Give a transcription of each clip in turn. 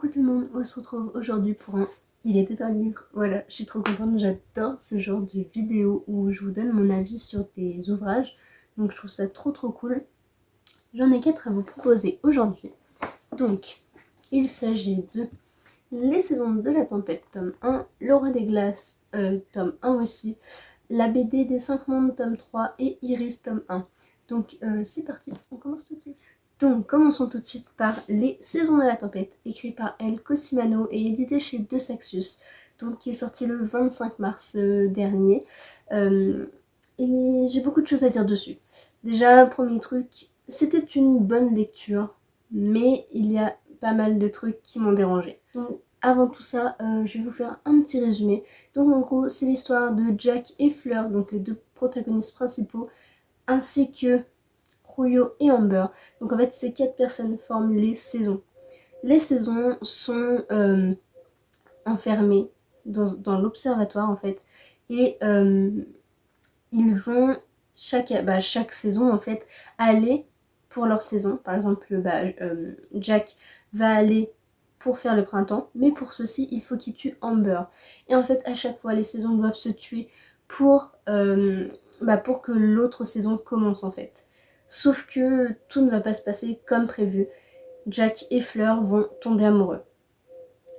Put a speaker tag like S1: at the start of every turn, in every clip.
S1: Coucou tout le monde, on se retrouve aujourd'hui pour un Il était un livre. Voilà, je suis trop contente, j'adore ce genre de vidéo où je vous donne mon avis sur des ouvrages. Donc je trouve ça trop cool. J'en ai 4 à vous proposer aujourd'hui. Donc, il s'agit de Les Saisons de la Tempête, tome 1, Le Roi des Glaces, tome 1 aussi, La BD des 5 mondes, tome 3 et Iris, tome 1. Donc c'est parti, on commence tout de suite. Donc commençons tout de suite par Les Saisons de la Tempête, écrit par El Cosimano et édité chez De Saxus, donc qui est sorti le 25 mars dernier. Et j'ai beaucoup de choses à dire dessus. Déjà, premier truc, c'était une bonne lecture, mais il y a pas mal de trucs qui m'ont dérangé. Donc avant tout ça, je vais vous faire un petit résumé. Donc en gros, c'est l'histoire de Jack et Fleur, donc les deux protagonistes principaux, ainsi que Julio et Amber. Donc en fait, ces 4 personnes forment les saisons. Les saisons sont enfermées dans l'observatoire en fait, et ils vont chaque saison en fait aller pour leur saison. Par exemple, Jack va aller pour faire le printemps, mais pour ceci il faut qu'il tue Amber. Et en fait à chaque fois les saisons doivent se tuer pour que l'autre saison commence en fait. Sauf que tout ne va pas se passer comme prévu. Jack et Fleur vont tomber amoureux.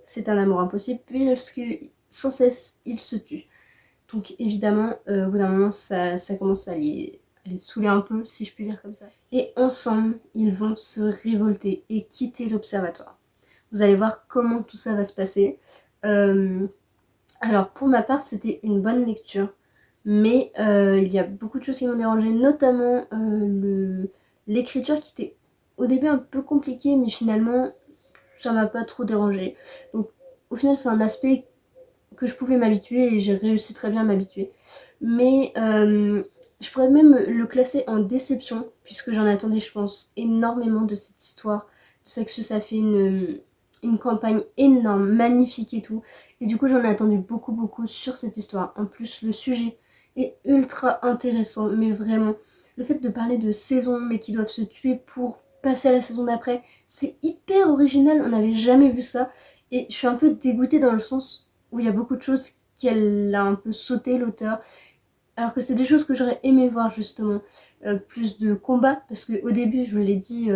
S1: C'est un amour impossible puisque sans cesse ils se tuent. Donc évidemment, au bout d'un moment, ça commence à les saouler un peu, si je puis dire comme ça. Et ensemble, ils vont se révolter et quitter l'observatoire. Vous allez voir comment tout ça va se passer. Alors pour ma part, c'était une bonne lecture. Mais il y a beaucoup de choses qui m'ont dérangé, notamment l'écriture qui était au début un peu compliquée, mais finalement, ça m'a pas trop dérangé. Donc au final, c'est un aspect que je pouvais m'habituer et j'ai réussi très bien à m'habituer. Mais je pourrais même le classer en déception, puisque j'en attendais, je pense, énormément de cette histoire. De Saxus a fait une campagne énorme, magnifique et tout. Et du coup, j'en ai attendu beaucoup sur cette histoire. En plus, le sujet est ultra intéressant, mais vraiment, le fait de parler de saisons, mais qui doivent se tuer pour passer à la saison d'après, c'est hyper original, on n'avait jamais vu ça. Et je suis un peu dégoûtée dans le sens où il y a beaucoup de choses qu'elle a un peu sauté l'auteur, alors que c'est des choses que j'aurais aimé voir justement. Plus de combats, parce qu'au début, je vous l'ai dit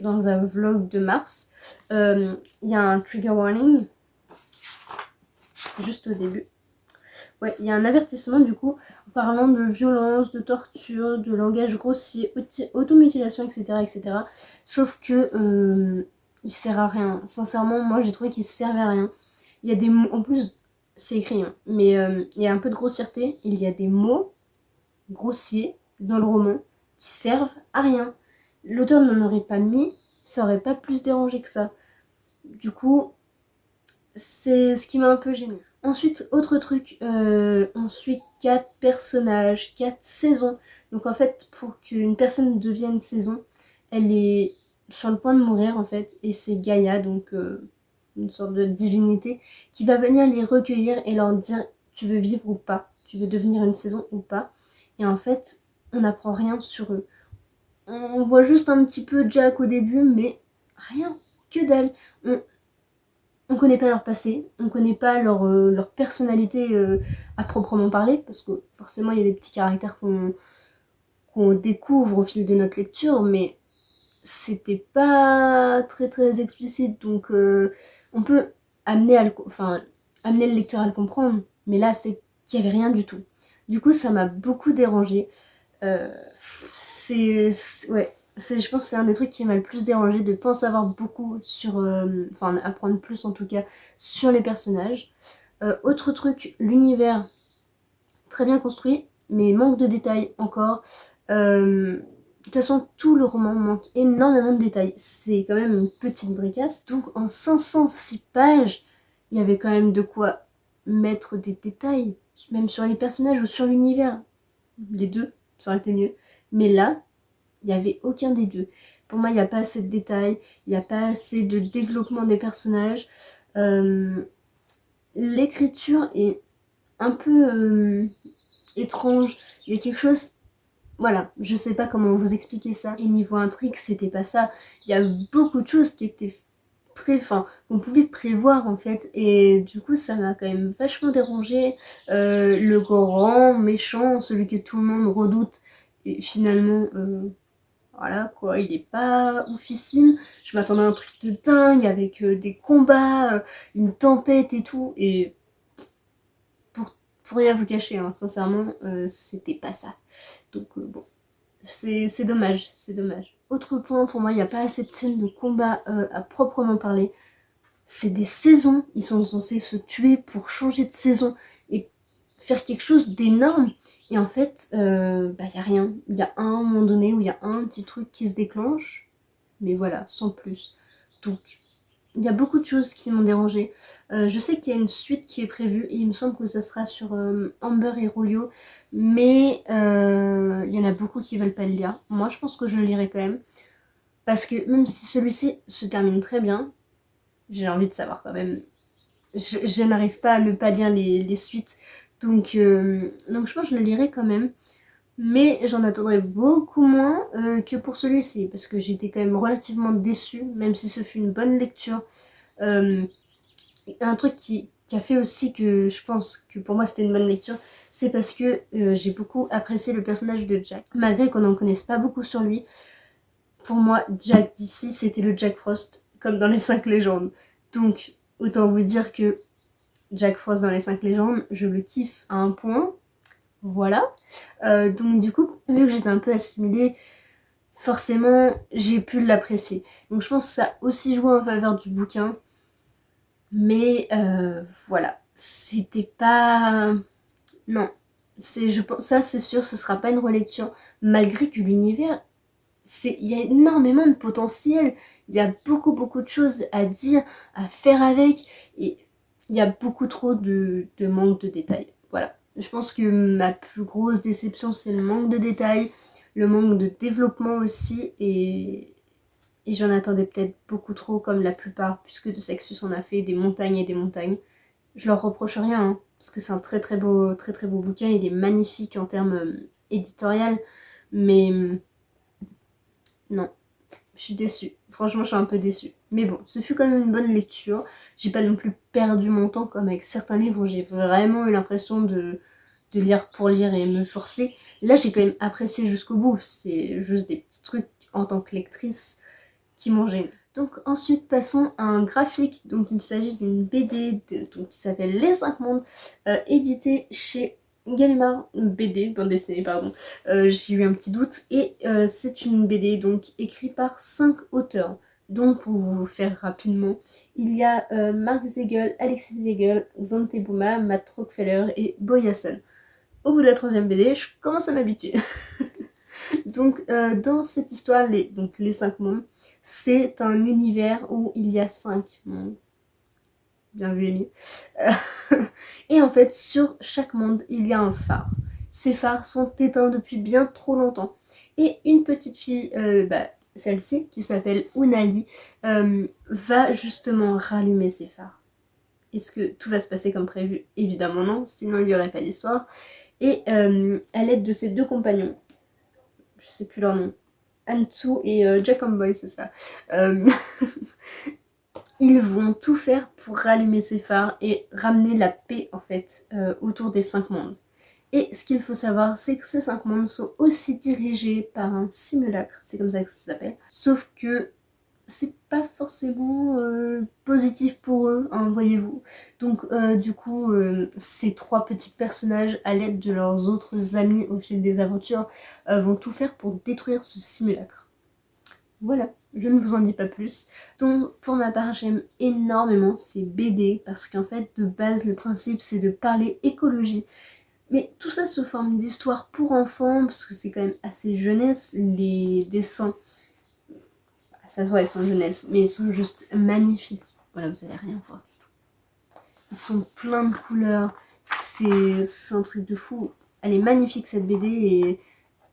S1: dans un vlog de mars, il y a un trigger warning, juste au début. Ouais, il y a un avertissement du coup, en parlant de violence, de torture, de langage grossier, automutilation, etc. Sauf que il sert à rien. Sincèrement, moi j'ai trouvé qu'il servait à rien. Il y a des mots, en plus c'est écrit, hein, mais il y a un peu de grossièreté. Il y a des mots grossiers dans le roman qui servent à rien. L'auteur n'en aurait pas mis, ça aurait pas plus dérangé que ça. Du coup, c'est ce qui m'a un peu gênée. Ensuite, autre truc, on suit 4 personnages, 4 saisons. Donc en fait, pour qu'une personne devienne saison, elle est sur le point de mourir en fait. Et c'est Gaïa, donc une sorte de divinité, qui va venir les recueillir et leur dire tu veux vivre ou pas, tu veux devenir une saison ou pas. Et en fait, on n'apprend rien sur eux. On voit juste un petit peu Jack au début, mais rien, que dalle. On connaît pas leur passé, on connaît pas leur personnalité à proprement parler, parce que forcément il y a des petits caractères qu'on découvre au fil de notre lecture, mais c'était pas très explicite, donc on peut amener, amener le lecteur à le comprendre, mais là c'est qu'il y avait rien du tout. Du coup ça m'a beaucoup dérangée. Ouais, je pense que c'est un des trucs qui m'a le plus dérangé, de ne pas en savoir beaucoup sur, apprendre plus en tout cas sur les personnages. Autre truc, l'univers très bien construit, mais manque de détails encore. De toute façon, tout le roman manque énormément de détails. C'est quand même une petite bricasse. Donc en 506 pages, il y avait quand même de quoi mettre des détails, même sur les personnages ou sur l'univers. Les deux, ça aurait été mieux. Mais là, il n'y avait aucun des deux. Pour moi, il n'y a pas assez de détails, il n'y a pas assez de développement des personnages. L'écriture est un peu étrange. Il y a quelque chose... Voilà, je sais pas comment vous expliquer ça. Et niveau intrigue, c'était pas ça. Il y a beaucoup de choses qui étaient qu'on pouvait prévoir en fait. Et du coup ça m'a quand même vachement dérangé. Le grand méchant, celui que tout le monde redoute, et finalement voilà quoi, il est pas oufissime. Je m'attendais à un truc de dingue avec des combats, une tempête et tout. Et pour rien vous cacher, hein, sincèrement, c'était pas ça. Donc bon, c'est dommage, c'est dommage. Autre point, pour moi, il n'y a pas assez de scènes de combat à proprement parler. C'est des saisons, ils sont censés se tuer pour changer de saison et faire quelque chose d'énorme. Et en fait, bah, y a rien. Il y a un moment donné où il y a un petit truc qui se déclenche, mais voilà, sans plus. Donc, il y a beaucoup de choses qui m'ont dérangé. Je sais qu'il y a une suite qui est prévue et il me semble que ça sera sur Amber et Rolio, mais il y en a beaucoup qui veulent pas le lire. Moi, je pense que je le lirai quand même, parce que même si celui-ci se termine très bien, j'ai envie de savoir quand même. Je n'arrive pas à ne pas lire les suites, donc je pense que je le lirai quand même. Mais j'en attendrai beaucoup moins que pour celui-ci, parce que j'étais quand même relativement déçue, même si ce fut une bonne lecture. Un truc qui a fait aussi que je pense que pour moi c'était une bonne lecture, c'est parce que j'ai beaucoup apprécié le personnage de Jack. Malgré qu'on n'en connaisse pas beaucoup sur lui, pour moi, Jack d'ici, c'était le Jack Frost, comme dans les 5 légendes. Donc, autant vous dire que Jack Frost dans les 5 légendes, je le kiffe à un point. Voilà. Donc du coup, vu que je les ai un peu assimilés, forcément, j'ai pu l'apprécier. Donc je pense que ça a aussi joué en faveur du bouquin. Mais voilà, c'était pas... Non, je pense, ça c'est sûr, ce sera pas une relecture. Malgré que l'univers, il y a énormément de potentiel. Il y a beaucoup de choses à dire, à faire avec. Et il y a beaucoup trop de manque de détails. Voilà. Je pense que ma plus grosse déception, c'est le manque de détails, le manque de développement aussi, et j'en attendais peut-être beaucoup trop, comme la plupart, puisque de Sexus en a fait des montagnes et des montagnes. Je leur reproche rien, hein, parce que c'est un très beau bouquin, il est magnifique en termes éditorial, mais non, je suis déçue. Franchement, je suis un peu déçue. Mais bon, ce fut quand même une bonne lecture. J'ai pas non plus perdu mon temps comme avec certains livres où j'ai vraiment eu l'impression de lire pour lire et me forcer. Là, j'ai quand même apprécié jusqu'au bout. C'est juste des petits trucs en tant que lectrice qui m'ont gênée. Donc ensuite, passons à un graphique. Donc il s'agit d'une BD qui s'appelle Les 5 mondes, édité chez Gallimard, BD, bande dessinée, pardon. J'ai eu un petit doute. Et c'est une BD donc écrite par 5 auteurs. Donc pour vous faire rapidement, il y a Mark Zegel, Alexis Zegel, Xante Bouma, Matt Rockefeller et Boyasson. Au bout de la 3e BD, je commence à m'habituer. Donc dans cette histoire, les 5 mondes, c'est un univers où il y a 5 mondes. Bien vu, Amy. Et en fait, sur chaque monde, il y a un phare. Ces phares sont éteints depuis bien trop longtemps. Et une petite fille, celle-ci, qui s'appelle Unali, va justement rallumer ces phares. Est-ce que tout va se passer comme prévu? Évidemment non, sinon il n'y aurait pas d'histoire. Et à l'aide de ses 2 compagnons, je sais plus leur nom, Antsu et Jack Boy, c'est ça. Ils vont tout faire pour rallumer ces phares et ramener la paix en fait autour des 5 mondes. Et ce qu'il faut savoir, c'est que ces 5 mondes sont aussi dirigés par un simulacre, c'est comme ça que ça s'appelle. Sauf que c'est pas forcément positif pour eux, hein, voyez-vous. Donc du coup, ces 3 petits personnages, à l'aide de leurs autres amis au fil des aventures, vont tout faire pour détruire ce simulacre. Voilà, je ne vous en dis pas plus. Donc pour ma part, j'aime énormément ces BD, parce qu'en fait, de base, le principe, c'est de parler écologie. Mais tout ça sous forme d'histoire pour enfants, parce que c'est quand même assez jeunesse, les dessins. Ça se voit, ils sont jeunesse, mais ils sont juste magnifiques. Voilà, vous allez rien voir du tout. Ils sont pleins de couleurs, c'est un truc de fou. Elle est magnifique cette BD, et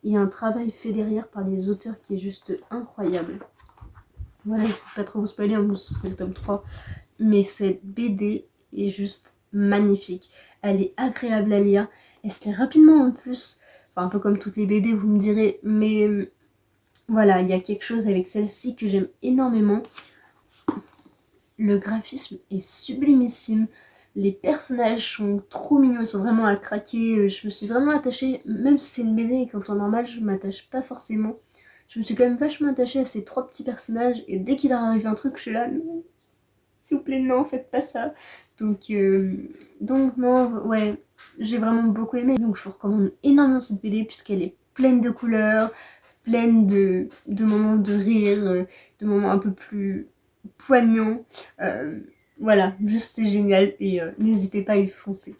S1: il y a un travail fait derrière par les auteurs qui est juste incroyable. Voilà, je sais pas trop vous spoiler, en plus c'est le tome 3, mais cette BD est juste magnifique. Elle est agréable à lire, elle se lit rapidement en plus, enfin un peu comme toutes les BD vous me direz, mais voilà, il y a quelque chose avec celle-ci que j'aime énormément. Le graphisme est sublimissime. Les personnages sont trop mignons, ils sont vraiment à craquer. Je me suis vraiment attachée, même si c'est une BD et qu'en temps normal je m'attache pas forcément. Je me suis quand même vachement attachée à ces 3 petits personnages et dès qu'il leur arrive un truc, je suis là, non, s'il vous plaît, non, faites pas ça. Donc non, ouais, j'ai vraiment beaucoup aimé. Donc je vous recommande énormément cette BD puisqu'elle est pleine de couleurs, pleine de moments de rire, de moments un peu plus poignants. Euh, voilà, juste c'est génial et n'hésitez pas à y foncer.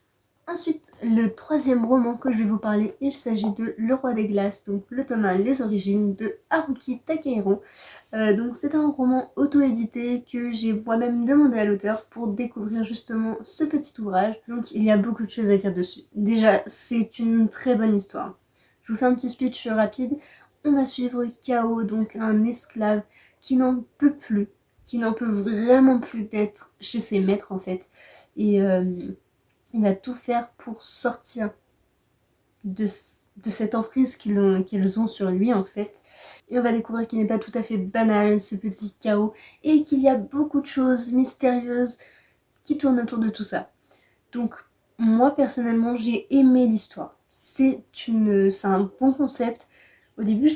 S1: Ensuite, le troisième roman que je vais vous parler, il s'agit de Le Roi des Glaces, donc le tome 1, Les Origines de Haruki Takehiro. Donc c'est un roman auto-édité que j'ai moi-même demandé à l'auteur pour découvrir justement ce petit ouvrage. Donc il y a beaucoup de choses à dire dessus. Déjà, c'est une très bonne histoire. Je vous fais un petit speech rapide. On va suivre Kao, donc un esclave qui n'en peut plus, qui n'en peut vraiment plus d'être chez ses maîtres en fait. Et il va tout faire pour sortir de cette emprise qu'ils ont sur lui en fait. Et on va découvrir qu'il n'est pas tout à fait banal ce petit chaos et qu'il y a beaucoup de choses mystérieuses qui tournent autour de tout ça. Donc moi personnellement j'ai aimé l'histoire. C'est un bon concept. Au début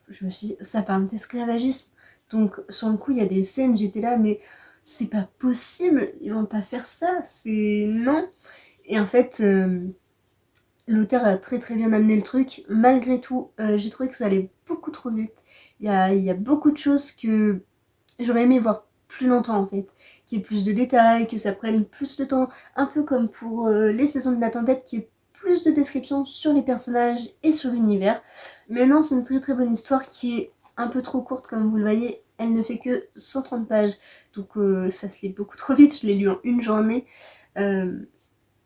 S1: je me suis dit ça parle d'esclavagisme. Donc sur le coup il y a des scènes, j'étais là mais c'est pas possible, ils vont pas faire ça, c'est non. Et en fait l'auteur a très très bien amené le truc. Malgré tout, j'ai trouvé que ça allait beaucoup trop vite. Il y a beaucoup de choses que j'aurais aimé voir plus longtemps en fait. Qu'il y ait plus de détails, que ça prenne plus de temps. Un peu comme pour les saisons de la tempête, qu'il y ait plus de descriptions sur les personnages et sur l'univers. Mais non, c'est une très très bonne histoire qui est un peu trop courte comme vous le voyez. Elle ne fait que 130 pages. Donc ça se lit beaucoup trop vite. Je l'ai lu en une journée. Euh,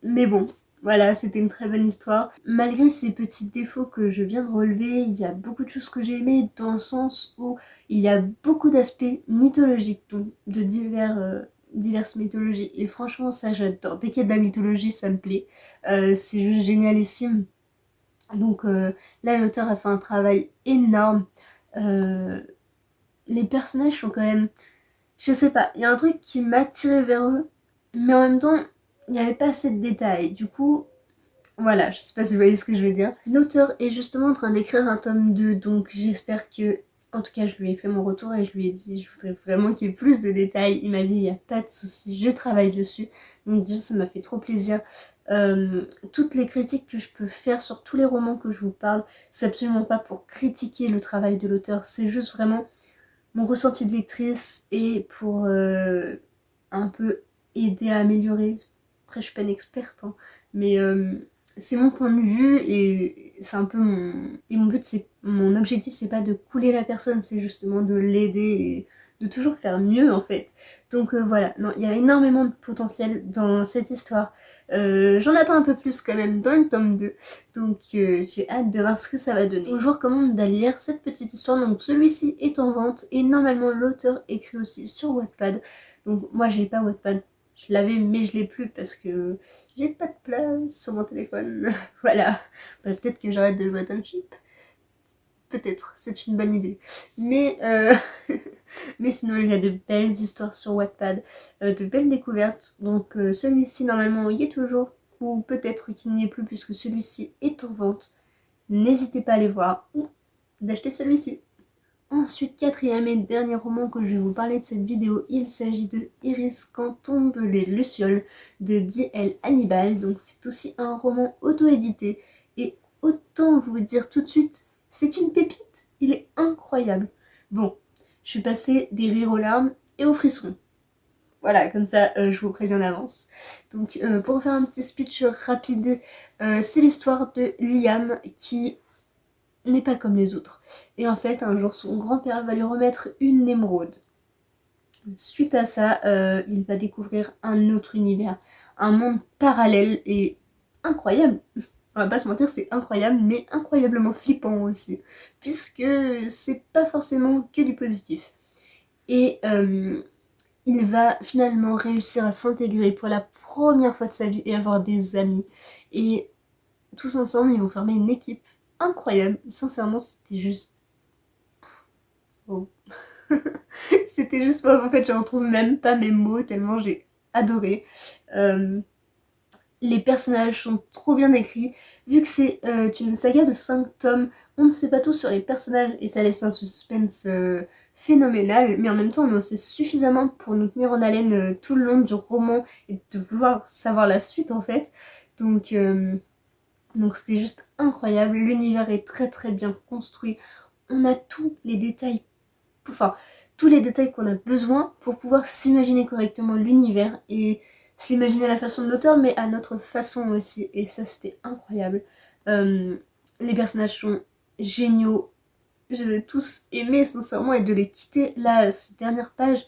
S1: mais bon, voilà, c'était une très bonne histoire. Malgré ces petits défauts que je viens de relever, il y a beaucoup de choses que j'ai aimées dans le sens où il y a beaucoup d'aspects mythologiques, donc de diverses mythologies. Et franchement, ça j'adore. Dès qu'il y a de la mythologie, ça me plaît. C'est juste génialissime. Donc là, l'auteur a fait un travail énorme. Euh, les personnages sont quand même... Je sais pas, il y a un truc qui m'a tiré vers eux, mais en même temps, il n'y avait pas assez de détails. Du coup, voilà, je sais pas si vous voyez ce que je veux dire. L'auteur est justement en train d'écrire un tome 2, donc j'espère que... En tout cas, je lui ai fait mon retour et je lui ai dit je voudrais vraiment qu'il y ait plus de détails. Il m'a dit il n'y a pas de souci, je travaille dessus. Donc déjà, ça m'a fait trop plaisir. Toutes les critiques que je peux faire sur tous les romans que je vous parle, c'est absolument pas pour critiquer le travail de l'auteur, c'est juste vraiment mon ressenti de lectrice et pour un peu aider à améliorer. Après, je suis pas une experte, hein, mais c'est mon point de vue et c'est un peu mon but, mon objectif, c'est pas de couler la personne, c'est justement de l'aider et de toujours faire mieux en fait. Donc voilà, non, il y a énormément de potentiel dans cette histoire. J'en attends un peu plus quand même dans le tome 2. Donc j'ai hâte de voir ce que ça va donner. Donc, je vous recommande d'aller lire cette petite histoire. Donc celui-ci est en vente et normalement l'auteur écrit aussi sur Wattpad. Donc moi j'ai pas Wattpad. Je l'avais mais je l'ai plus parce que j'ai pas de place sur mon téléphone. Voilà. Bah, peut-être que j'arrête de jouer à Township. Peut-être, c'est une bonne idée. Mais, mais sinon, il y a de belles histoires sur Wattpad, de belles découvertes. Donc celui-ci, normalement, il y est toujours. Ou peut-être qu'il n'y est plus puisque celui-ci est en vente. N'hésitez pas à aller voir ou d'acheter celui-ci. Ensuite, quatrième et dernier roman que je vais vous parler de cette vidéo, il s'agit de Iris quand tombent les lucioles de D.L. Hannibal. Donc c'est aussi un roman auto-édité et autant vous dire tout de suite, c'est une pépite, il est incroyable. Bon, je suis passée des rires aux larmes et aux frissons. Voilà, comme ça je vous préviens en avance. Donc pour faire un petit speech rapide, c'est l'histoire de Liam qui n'est pas comme les autres. Et en fait, un jour, son grand-père va lui remettre une émeraude. Suite à ça, il va découvrir un autre univers, un monde parallèle et incroyable. On va pas se mentir, c'est incroyable, mais incroyablement flippant aussi, puisque c'est pas forcément que du positif. Et il va finalement réussir à s'intégrer pour la première fois de sa vie et avoir des amis. Et tous ensemble, ils vont former une équipe incroyable. Sincèrement, c'était juste... Bon. C'était juste moi, en fait, je retrouve même pas mes mots tellement j'ai adoré. Les personnages sont trop bien écrits. Vu que c'est une saga de 5 tomes, on ne sait pas tout sur les personnages et ça laisse un suspense phénoménal, mais en même temps on en sait suffisamment pour nous tenir en haleine tout le long du roman et de vouloir savoir la suite en fait. Donc c'était juste incroyable, l'univers est très très bien construit, on a tous les détails, enfin tous les détails qu'on a besoin pour pouvoir s'imaginer correctement l'univers et se l'imaginer à la façon de l'auteur mais à notre façon aussi, et ça c'était incroyable. Les personnages sont géniaux, je les ai tous aimés sincèrement, et de les quitter là, ces dernières pages,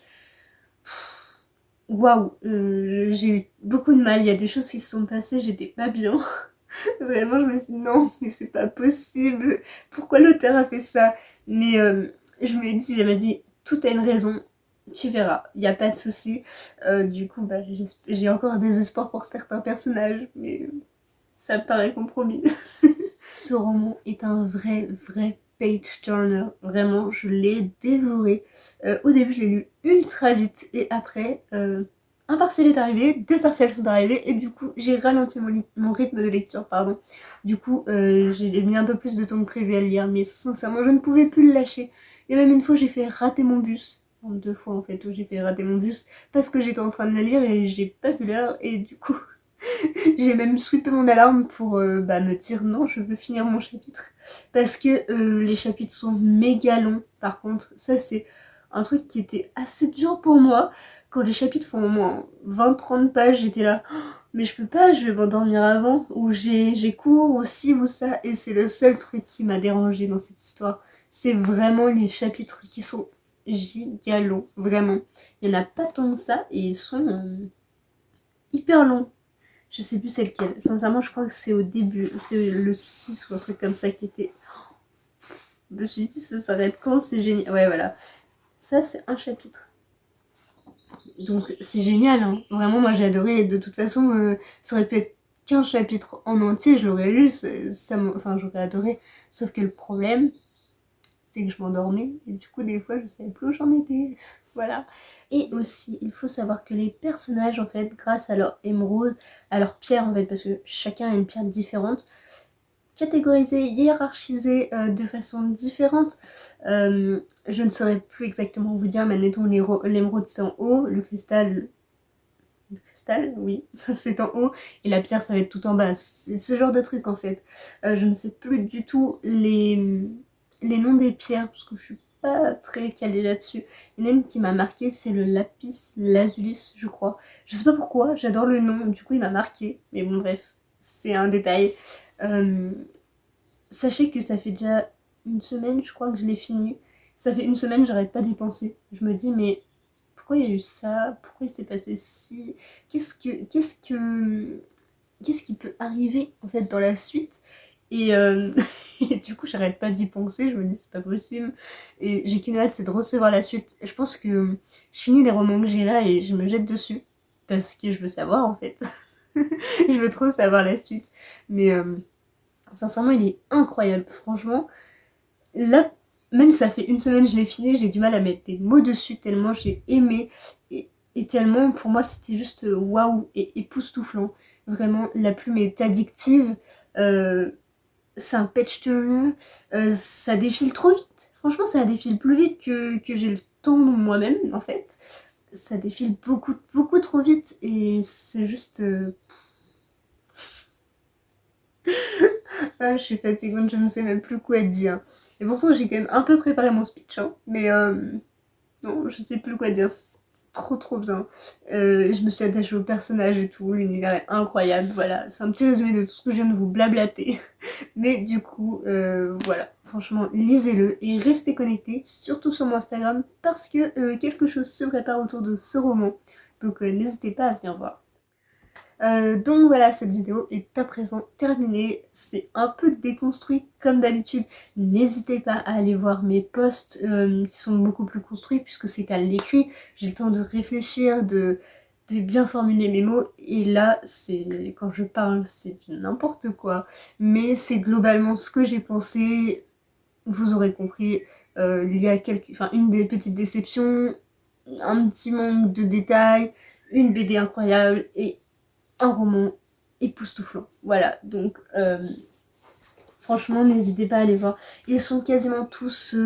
S1: waouh, j'ai eu beaucoup de mal, il y a des choses qui se sont passées, j'étais pas bien. Vraiment, je me suis dit non, mais c'est pas possible. Pourquoi l'auteur a fait ça? Mais je me dis, elle m'a dit, tout a une raison. Tu verras, il n'y a pas de souci. Du coup, bah, j'ai encore des espoirs pour certains personnages, mais ça me paraît compromis. Ce roman est un vrai page turner. Vraiment, je l'ai dévoré. Au début, je l'ai lu ultra vite, et après, un partiel est arrivé, 2 partiels sont arrivés, et du coup j'ai ralenti mon rythme de lecture, pardon. Du coup j'ai mis un peu plus de temps que prévu à le lire, mais sincèrement je ne pouvais plus le lâcher. Et même une fois j'ai fait rater mon bus, enfin, 2 fois en fait où j'ai fait rater mon bus, parce que j'étais en train de le lire et j'ai pas vu l'heure, et du coup j'ai même sweepé mon alarme pour me dire non, je veux finir mon chapitre. Parce que les chapitres sont méga longs, par contre ça c'est un truc qui était assez dur pour moi. Quand les chapitres font au moins 20-30 pages, j'étais là, oh, mais je peux pas, je vais m'endormir avant, ou j'ai cours, ou ci ou ça, et c'est le seul truc qui m'a dérangé dans cette histoire. C'est vraiment les chapitres qui sont giga longs, vraiment. Il y en a pas tant que ça, et ils sont hyper longs. Je sais plus c'est lequel, sincèrement je crois que c'est au début, c'est le 6 ou un truc comme ça qui était... Je me suis dit ça s'arrête quand, c'est génial. Ouais voilà, ça c'est un chapitre. Donc c'est génial, hein. Vraiment moi j'ai adoré, et de toute façon ça aurait pu être qu'un chapitre en entier, je l'aurais lu, enfin j'aurais adoré. Sauf que le problème, c'est que je m'endormais, et du coup des fois je savais plus où j'en étais. Voilà. Et aussi, il faut savoir que les personnages en fait, grâce à leur émeraude, à leur pierre en fait, parce que chacun a une pierre différente, catégorisée, hiérarchisée de façon différente. Je ne saurais plus exactement vous dire, mais admettons l'émeraude c'est en haut, le cristal, oui, c'est en haut, et la pierre ça va être tout en bas. C'est ce genre de truc en fait. Je ne sais plus du tout les noms des pierres, parce que je suis pas très calée là-dessus. Il y en a une qui m'a marqué, c'est le lapis lazuli, je crois. Je sais pas pourquoi, j'adore le nom, du coup il m'a marqué, mais bon bref, c'est un détail. Sachez que ça fait déjà une semaine, je crois que je l'ai fini. Ça fait une semaine, j'arrête pas d'y penser. Je me dis, mais pourquoi il y a eu ça? Pourquoi il s'est passé ci? Qu'est-ce qui peut arriver en fait dans la suite? Et, et du coup, j'arrête pas d'y penser. Je me dis, c'est pas possible. Et j'ai qu'une hâte, c'est de recevoir la suite. Je pense que je finis les romans que j'ai là et je me jette dessus. Parce que je veux savoir en fait. Je veux trop savoir la suite. Mais sincèrement, il est incroyable. Franchement, là, même si ça fait une semaine que je l'ai fini, j'ai du mal à mettre des mots dessus tellement j'ai aimé. Et tellement, pour moi, c'était juste waouh et époustouflant. Vraiment, la plume est addictive. C'est un page turner. Ça défile trop vite. Franchement, ça défile plus vite que j'ai le temps moi-même, en fait. Ça défile beaucoup trop vite. Et c'est juste... Ah, je suis fatigante, je ne sais même plus quoi dire. Et pourtant, j'ai quand même un peu préparé mon speech, hein, mais non, je sais plus quoi dire. C'est trop bien. Je me suis attachée au personnage et tout, l'univers est incroyable. Voilà, c'est un petit résumé de tout ce que je viens de vous blablater. Mais du coup, voilà, franchement, lisez-le et restez connectés, surtout sur mon Instagram, parce que quelque chose se prépare autour de ce roman. Donc n'hésitez pas à venir voir. Donc voilà, cette vidéo est à présent terminée. C'est un peu déconstruit comme d'habitude. N'hésitez pas à aller voir mes posts qui sont beaucoup plus construits puisque c'est à l'écrit. J'ai le temps de réfléchir, de bien formuler mes mots. Et là, quand je parle, c'est n'importe quoi. Mais c'est globalement ce que j'ai pensé. Vous aurez compris. Il y a une des petites déceptions, un petit manque de détails, une BD incroyable et un roman époustouflant. Voilà, donc franchement, n'hésitez pas à aller voir. Ils sont quasiment tous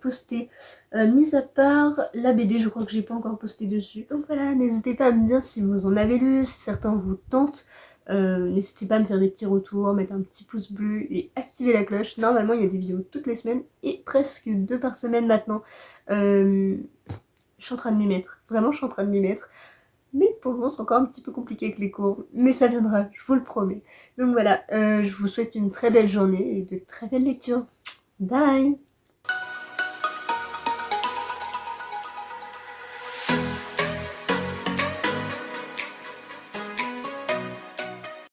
S1: postés, mis à part la BD, je crois que j'ai pas encore posté dessus. Donc voilà, n'hésitez pas à me dire si vous en avez lu, si certains vous tentent. N'hésitez pas à me faire des petits retours, mettre un petit pouce bleu et activer la cloche. Normalement, il y a des vidéos toutes les semaines et presque 2 par semaine maintenant. Je suis en train de m'y mettre. Vraiment, je suis en train de m'y mettre. Mais pour le moment, c'est encore un petit peu compliqué avec les cours. Mais ça viendra, je vous le promets. Donc voilà, je vous souhaite une très belle journée et de très belles lectures. Bye!